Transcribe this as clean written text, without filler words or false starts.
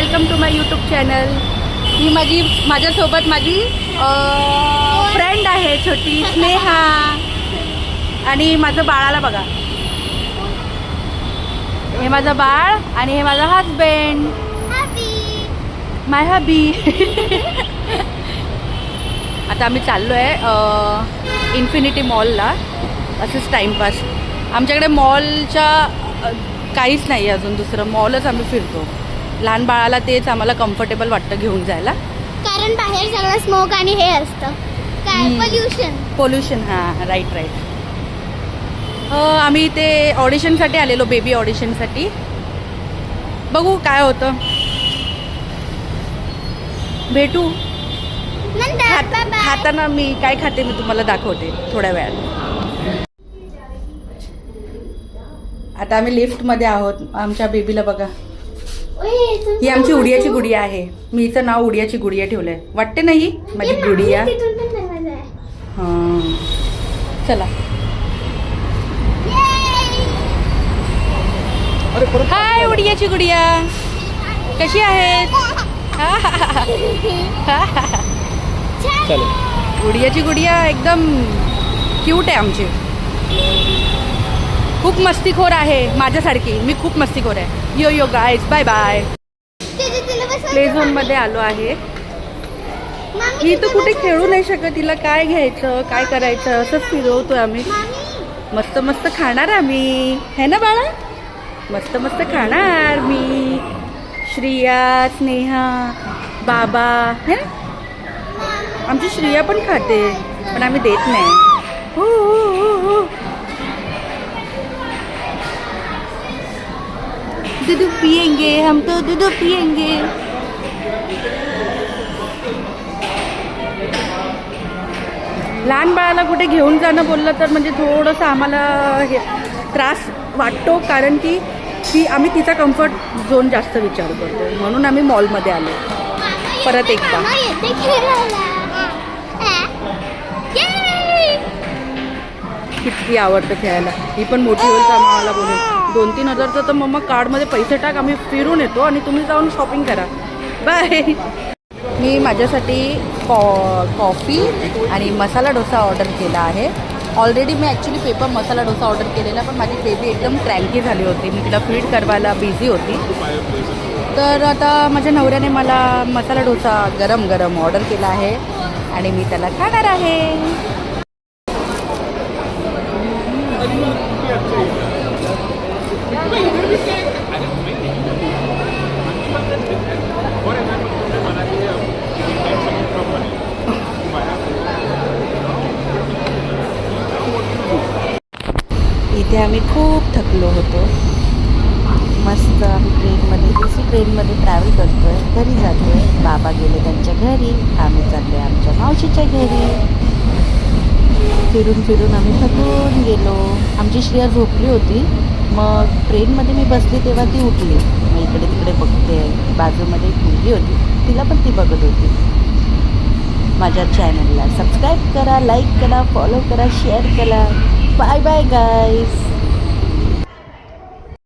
Welcome to my YouTube channel. ही माझ्यासोबत माझी फ्रेंड आहे छोटी स्नेहा. आणि माझं बाळाला बघा, हे माझं बाळ आणि हे माझं हजबंड माय हबी. आता आम्ही चाललो आहे इन्फिनिटी मॉलला, असंच टाईमपास. आमच्याकडे मॉलच्या काहीच नाही अजून, दुसरं मॉलच आम्ही फिरतो. लहान बाळाला तेच आम्हाला कम्फर्टेबल वाटतं घेऊन जायला, कारण बाहेर सगळं स्मोक आणि हे असतं काय पोल्युशन. हां राईट. आम्ही ते ऑडिशनसाठी आलेलो, बेबी ऑडिशनसाठी. बघू काय होतं, भेटू. खाताना मी काय खाते मी तुम्हाला दाखवते थोड्या वेळात. आता आम्ही लिफ्टमध्ये आहोत. आमच्या बेबीला बघा, ही आमची उडियाची गुडिया आहे. मी हिचं नाव उडियाची गुडिया ठेवलंय, वाटते नाही माझी गुडिया. हां चला. हाय उडियाची गुडिया, कशी आहेस? उडियाची गुडिया एकदम क्यूट आहे आमची. खूप मस्तीखोर आहे माझ्यासारखी. मी खूप मस्तीखोर आहे. Yo yo guys, bye bye. Play zone मध्ये आलो आहे. ही तर कुठे खेळू नाही शकत. तिला काय घ्यायचं काय करायचं असंच फिरवतोय आम्ही. मस्त मस्त खाणार आम्ही, है ना बाळा? मस्त मस्त खाणार मी, श्रिया, स्नेहा, बाबा. है ना? आमची श्रिया पण खाते, पण आम्ही देत नाही. हो हो हो हो. दूध पिएंगे हम तो, दूध पिएंगे. लहान बाळाला कुठे घेऊन जाणं बोललं तर म्हणजे थोडंसं आम्हाला हे त्रास वाटतो, कारण की आम्ही तिचा कम्फर्ट झोन जास्त विचार करतो, म्हणून आम्ही मॉलमध्ये आलो परत एकदा. किती आवडतं खेळायला. ही पण मोठी होईल का आम्हाला बोलून. 2-3 हजारचं तर मम्मा कार्डमध्ये पैसे टाक, आम्ही फिरून येतो आणि तुम्ही जाऊन शॉपिंग करा. बाय. मी माझ्यासाठी कॉफी आणि मसाला डोसा ऑर्डर केला आहे. ऑलरेडी मी actually paper masala dosa order केलेला, पण माझी बेबी एकदम क्रँकी झाली होती. मी तिला फीड करवायला बिझी होती. तर आता माझ्या नवऱ्याने मला मसाला डोसा गरम गरम ऑर्डर केला आहे आणि मी त्याला खाणार आहे. इथे आम्ही खूप थकलो होतो. मस्त आम्ही ट्रेनमध्ये ट्रॅव्हल करतो आहे. घरी जातो आहे. बाबा गेले त्यांच्या घरी, आम्ही चाललो आहे आमच्या मावशीच्या घरी. फिरून आम्ही थकून गेलो. आमची श्रेया झोपली होती. मग ट्रेनमध्ये मी बसली तेव्हा ती उठली. मग इकडे तिकडे बघते. बाजूमध्ये एक मुलगी होती, तिला पण ती बघत होती. माझ्या चॅनलला सबस्क्राईब करा, लाईक करा, फॉलो करा, शेअर करा. Bye bye guys.